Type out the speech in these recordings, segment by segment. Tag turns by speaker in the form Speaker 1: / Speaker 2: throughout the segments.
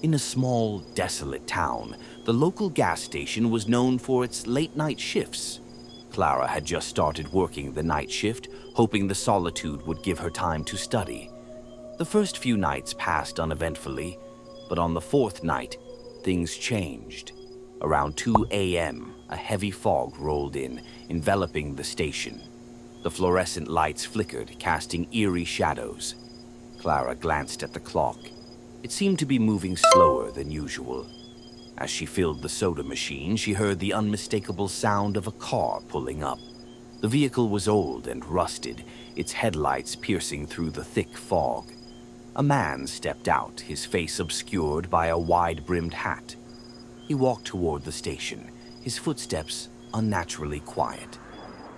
Speaker 1: In a small, desolate town, the local gas station was known for its late-night shifts. Clara had just started working the night shift, hoping the solitude would give her time to study. The first few nights passed uneventfully, but on the fourth night, things changed. Around 2 a.m., a heavy fog rolled in, enveloping the station. The fluorescent lights flickered, casting eerie shadows. Clara glanced at the clock. It seemed to be moving slower than usual. As she filled the soda machine, she heard the unmistakable sound of a car pulling up. The vehicle was old and rusted, its headlights piercing through the thick fog. A man stepped out, his face obscured by a wide-brimmed hat. He walked toward the station, his footsteps unnaturally quiet.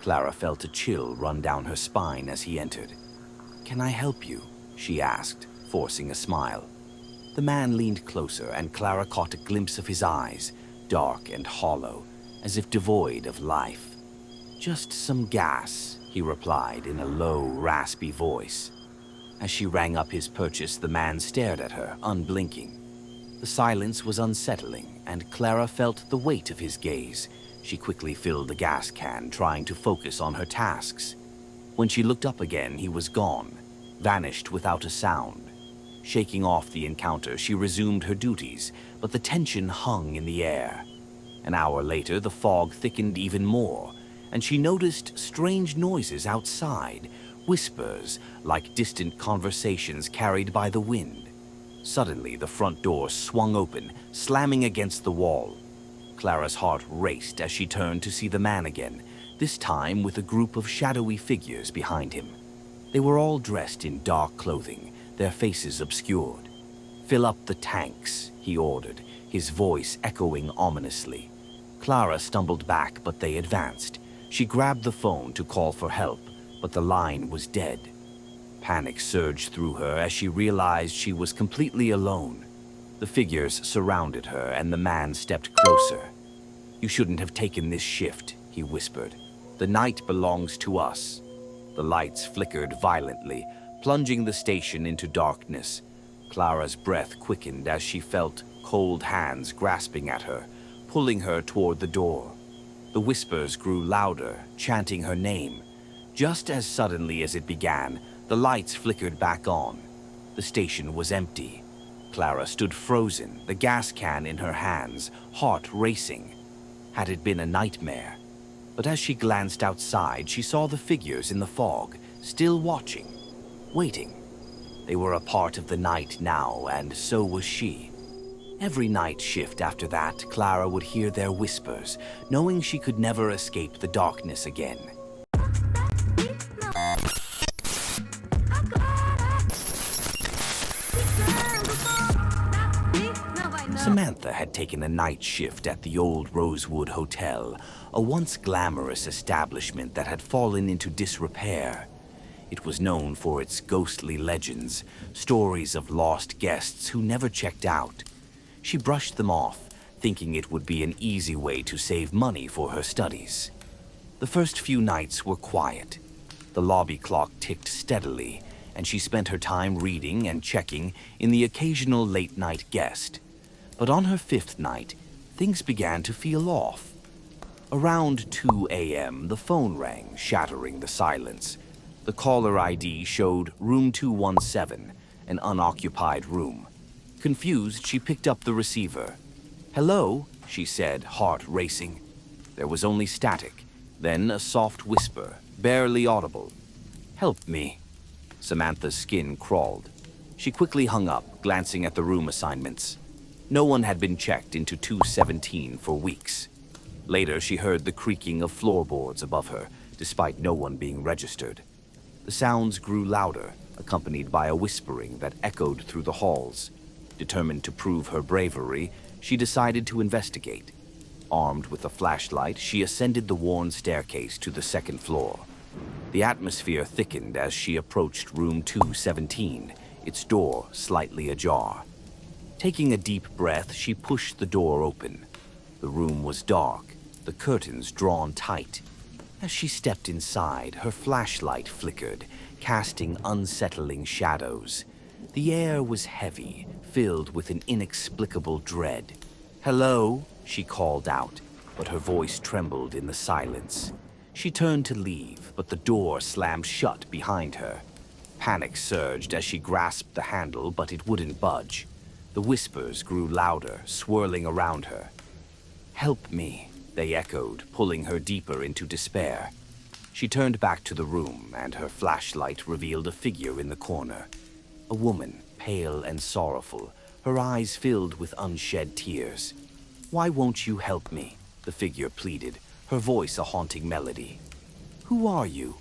Speaker 1: Clara felt a chill run down her spine as he entered. "Can I help you?" she asked, forcing a smile. The man leaned closer, and Clara caught a glimpse of his eyes, dark and hollow, as if devoid of life. "Just some gas," he replied in a low, raspy voice. As she rang up his purchase, the man stared at her, unblinking. The silence was unsettling, and Clara felt the weight of his gaze. She quickly filled the gas can, trying to focus on her tasks. When she looked up again, he was gone, vanished without a sound. Shaking off the encounter, she resumed her duties, but the tension hung in the air. An hour later, the fog thickened even more, and she noticed strange noises outside, whispers like distant conversations carried by the wind. Suddenly, the front door swung open, slamming against the wall. Clara's heart raced as she turned to see the man again, this time with a group of shadowy figures behind him. They were all dressed in dark clothing, their faces obscured. "Fill up the tanks," he ordered, his voice echoing ominously. Clara stumbled back, but they advanced. She grabbed the phone to call for help, but the line was dead. Panic surged through her as she realized she was completely alone. The figures surrounded her, and the man stepped closer. "You shouldn't have taken this shift," he whispered. "The night belongs to us." The lights flickered violently, plunging the station into darkness. Clara's breath quickened as she felt cold hands grasping at her, pulling her toward the door. The whispers grew louder, chanting her name. Just as suddenly as it began, the lights flickered back on. The station was empty. Clara stood frozen, the gas can in her hands, heart racing. Had it been a nightmare? But as she glanced outside, she saw the figures in the fog, still watching, waiting. They were a part of the night now, and so was she. Every night shift after that, Clara would hear their whispers, knowing she could never escape the darkness again. Samantha had taken a night shift at the old Rosewood Hotel, a once glamorous establishment that had fallen into disrepair. It was known for its ghostly legends, stories of lost guests who never checked out. She brushed them off, thinking it would be an easy way to save money for her studies. The first few nights were quiet. The lobby clock ticked steadily, and she spent her time reading and checking in the occasional late-night guest. But on her fifth night, things began to feel off. Around 2 a.m., the phone rang, shattering the silence. The caller ID showed room 217, an unoccupied room. Confused, she picked up the receiver. "Hello," she said, heart racing. There was only static, then a soft whisper, barely audible. "Help me." Samantha's skin crawled. She quickly hung up, glancing at the room assignments. No one had been checked into 217 for weeks. Later, she heard the creaking of floorboards above her, despite no one being registered. The sounds grew louder, accompanied by a whispering that echoed through the halls. Determined to prove her bravery, she decided to investigate. Armed with a flashlight, she ascended the worn staircase to the second floor. The atmosphere thickened as she approached room 217, its door slightly ajar. Taking a deep breath, she pushed the door open. The room was dark, the curtains drawn tight. As she stepped inside, her flashlight flickered, casting unsettling shadows. The air was heavy, filled with an inexplicable dread. "Hello?" she called out, but her voice trembled in the silence. She turned to leave, but the door slammed shut behind her. Panic surged as she grasped the handle, but it wouldn't budge. The whispers grew louder, swirling around her. "Help me," they echoed, pulling her deeper into despair. She turned back to the room, and her flashlight revealed a figure in the corner. A woman, pale and sorrowful, her eyes filled with unshed tears. "Why won't you help me?" the figure pleaded, her voice a haunting melody. "Who are you?"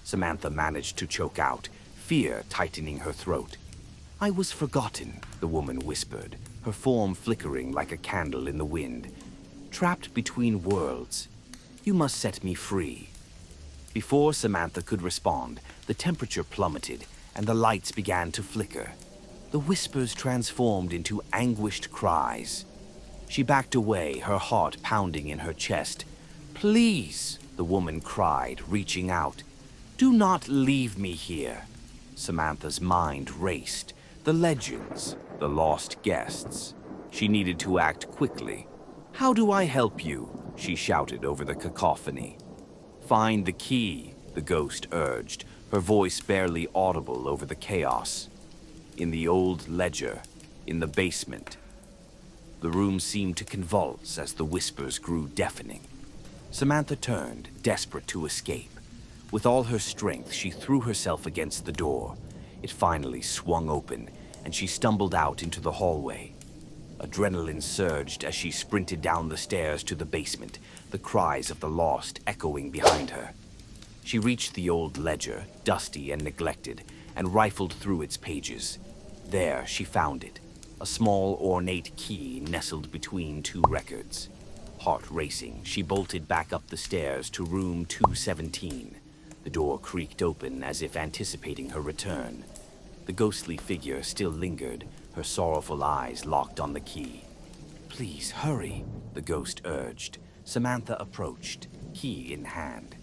Speaker 1: Samantha managed to choke out, fear tightening her throat. "I was forgotten," the woman whispered, her form flickering like a candle in the wind. "Trapped between worlds. You must set me free." Before Samantha could respond, the temperature plummeted and the lights began to flicker. The whispers transformed into anguished cries. She backed away, her heart pounding in her chest. "Please," the woman cried, reaching out. "Do not leave me here." Samantha's mind raced. The legends, the lost guests. She needed to act quickly. "How do I help you?" she shouted over the cacophony. "Find the key," the ghost urged, her voice barely audible over the chaos. "In the old ledger, in the basement." The room seemed to convulse as the whispers grew deafening. Samantha turned, desperate to escape. With all her strength, she threw herself against the door. It finally swung open, and she stumbled out into the hallway. Adrenaline surged as she sprinted down the stairs to the basement, the cries of the lost echoing behind her. She reached the old ledger, dusty and neglected, and rifled through its pages. There she found it, a small ornate key nestled between two records. Heart racing, she bolted back up the stairs to room 217. The door creaked open as if anticipating her return. The ghostly figure still lingered, her sorrowful eyes locked on the key. "Please, hurry," the ghost urged. Samantha approached, key in hand.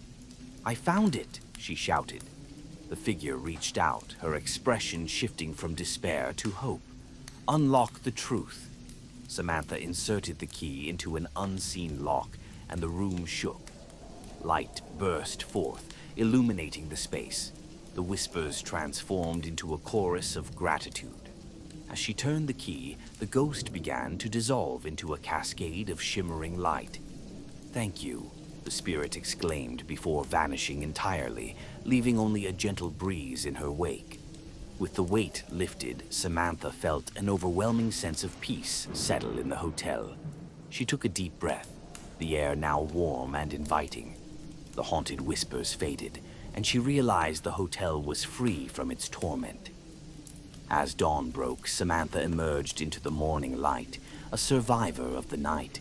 Speaker 1: "I found it," she shouted. The figure reached out, her expression shifting from despair to hope. "Unlock the truth." Samantha inserted the key into an unseen lock, and the room shook. Light burst forth, illuminating the space. The whispers transformed into a chorus of gratitude. As she turned the key, the ghost began to dissolve into a cascade of shimmering light. "Thank you," the spirit exclaimed before vanishing entirely, leaving only a gentle breeze in her wake. With the weight lifted, Samantha felt an overwhelming sense of peace settle in the hotel. She took a deep breath, the air now warm and inviting. The haunted whispers faded, and she realized the hotel was free from its torment. As dawn broke, Samantha emerged into the morning light, a survivor of the night.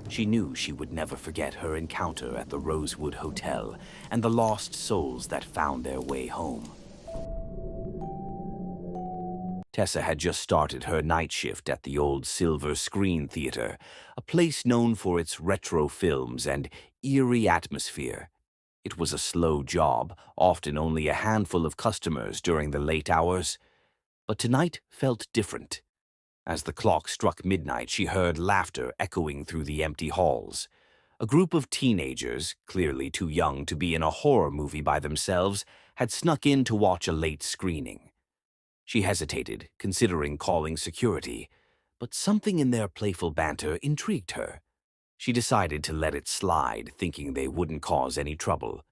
Speaker 1: She knew she would never forget her encounter at the Rosewood Hotel and the lost souls that found their way home. Tessa had just started her night shift at the old Silver Screen Theater, a place known for its retro films and eerie atmosphere. It was a slow job, often only a handful of customers during the late hours. But tonight felt different. As the clock struck midnight, she heard laughter echoing through the empty halls. A group of teenagers, clearly too young to be in a horror movie by themselves, had snuck in to watch a late screening. She hesitated, considering calling security, but something in their playful banter intrigued her. She decided to let it slide, thinking they wouldn't cause any trouble.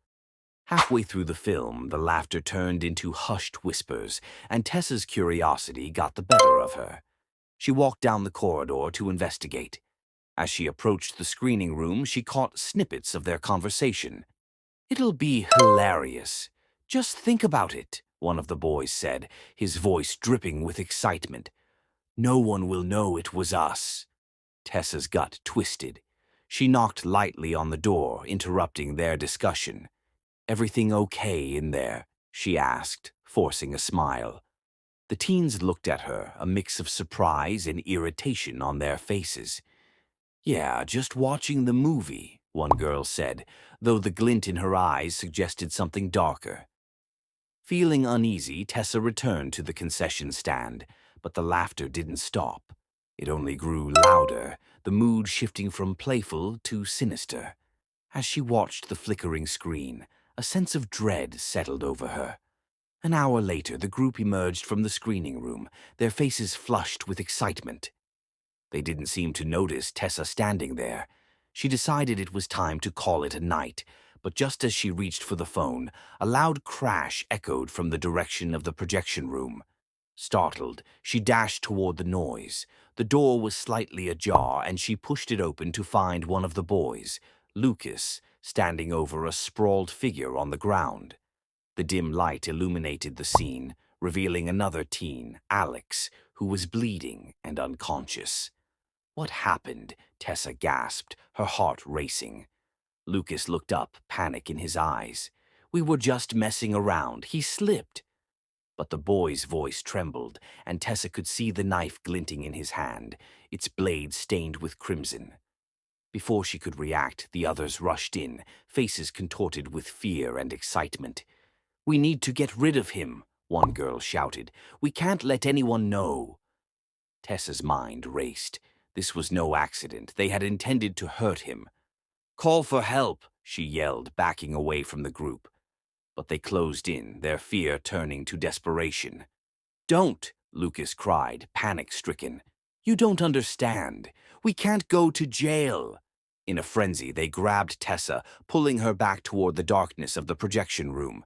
Speaker 1: Halfway through the film, the laughter turned into hushed whispers, and Tessa's curiosity got the better of her. She walked down the corridor to investigate. As she approached the screening room, she caught snippets of their conversation. "It'll be hilarious. Just think about it," one of the boys said, his voice dripping with excitement. "No one will know it was us." Tessa's gut twisted. She knocked lightly on the door, interrupting their discussion. "Everything okay in there?" she asked, forcing a smile. The teens looked at her, a mix of surprise and irritation on their faces. "Yeah, just watching the movie," one girl said, though the glint in her eyes suggested something darker. Feeling uneasy, Tessa returned to the concession stand. but the laughter didn't stop. It only grew louder, the mood shifting from playful to sinister. As she watched the flickering screen, a sense of dread settled over her. An hour later, the group emerged from the screening room, their faces flushed with excitement. They didn't seem to notice Tessa standing there. She decided it was time to call it a night, but just as she reached for the phone, a loud crash echoed from the direction of the projection room. Startled, she dashed toward the noise. The door was slightly ajar, and she pushed it open to find one of the boys, Lucas, standing over a sprawled figure on the ground. The dim light illuminated the scene, revealing another teen, Alex, who was bleeding and unconscious. "What happened?" Tessa gasped, her heart racing. Lucas looked up, panic in his eyes. "We were just messing around. He slipped." But the boy's voice trembled, and Tessa could see the knife glinting in his hand, its blade stained with crimson. Before she could react, the others rushed in, faces contorted with fear and excitement. "We need to get rid of him," one girl shouted. "We can't let anyone know." Tessa's mind raced. This was no accident. They had intended to hurt him. "Call for help," she yelled, backing away from the group. But they closed in, their fear turning to desperation. "Don't!" Lucas cried, panic-stricken. "You don't understand. We can't go to jail." In a frenzy, they grabbed Tessa, pulling her back toward the darkness of the projection room.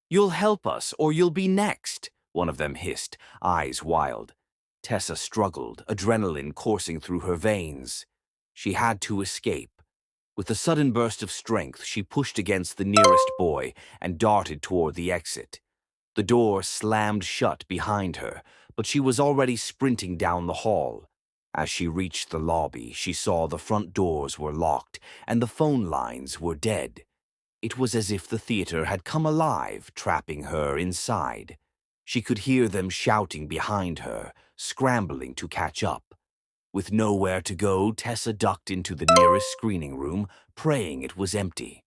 Speaker 1: "You'll help us, or you'll be next," one of them hissed, eyes wild. Tessa struggled, adrenaline coursing through her veins. She had to escape. With a sudden burst of strength, she pushed against the nearest boy and darted toward the exit. The door slammed shut behind her, but she was already sprinting down the hall. As she reached the lobby, she saw the front doors were locked and the phone lines were dead. It was as if the theater had come alive, trapping her inside. She could hear them shouting behind her, scrambling to catch up. With nowhere to go, Tessa ducked into the nearest screening room, praying it was empty.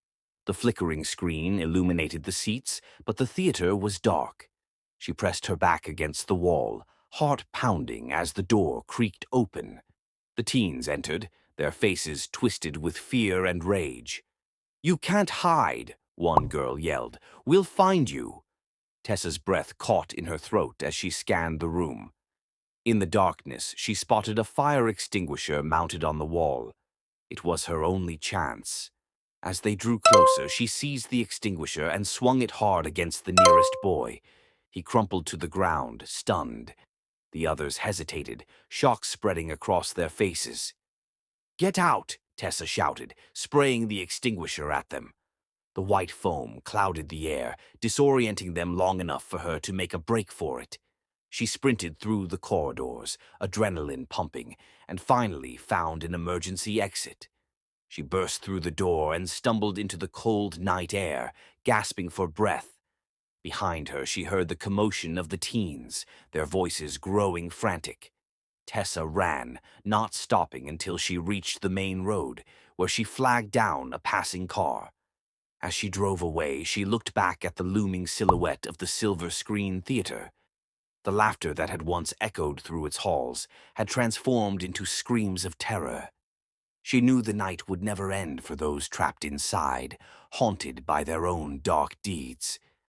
Speaker 1: The flickering screen illuminated the seats, but the theater was dark. She pressed her back against the wall, heart pounding as the door creaked open. The teens entered, their faces twisted with fear and rage. "You can't hide," one girl yelled. "We'll find you." Tessa's breath caught in her throat as she scanned the room. In the darkness, she spotted a fire extinguisher mounted on the wall. It was her only chance. As they drew closer, she seized the extinguisher and swung it hard against the nearest boy. He crumpled to the ground, stunned. The others hesitated, shock spreading across their faces. "Get out!" Tessa shouted, spraying the extinguisher at them. The white foam clouded the air, disorienting them long enough for her to make a break for it. She sprinted through the corridors, adrenaline pumping, and finally found an emergency exit. She burst through the door and stumbled into the cold night air, gasping for breath. Behind her, she heard the commotion of the teens, their voices growing frantic. Tessa ran, not stopping until she reached the main road, where she flagged down a passing car. As she drove away, she looked back at the looming silhouette of the silver screen theater. The laughter that had once echoed through its halls had transformed into screams of terror. She knew the night would never end for those trapped inside, haunted by their own dark deeds.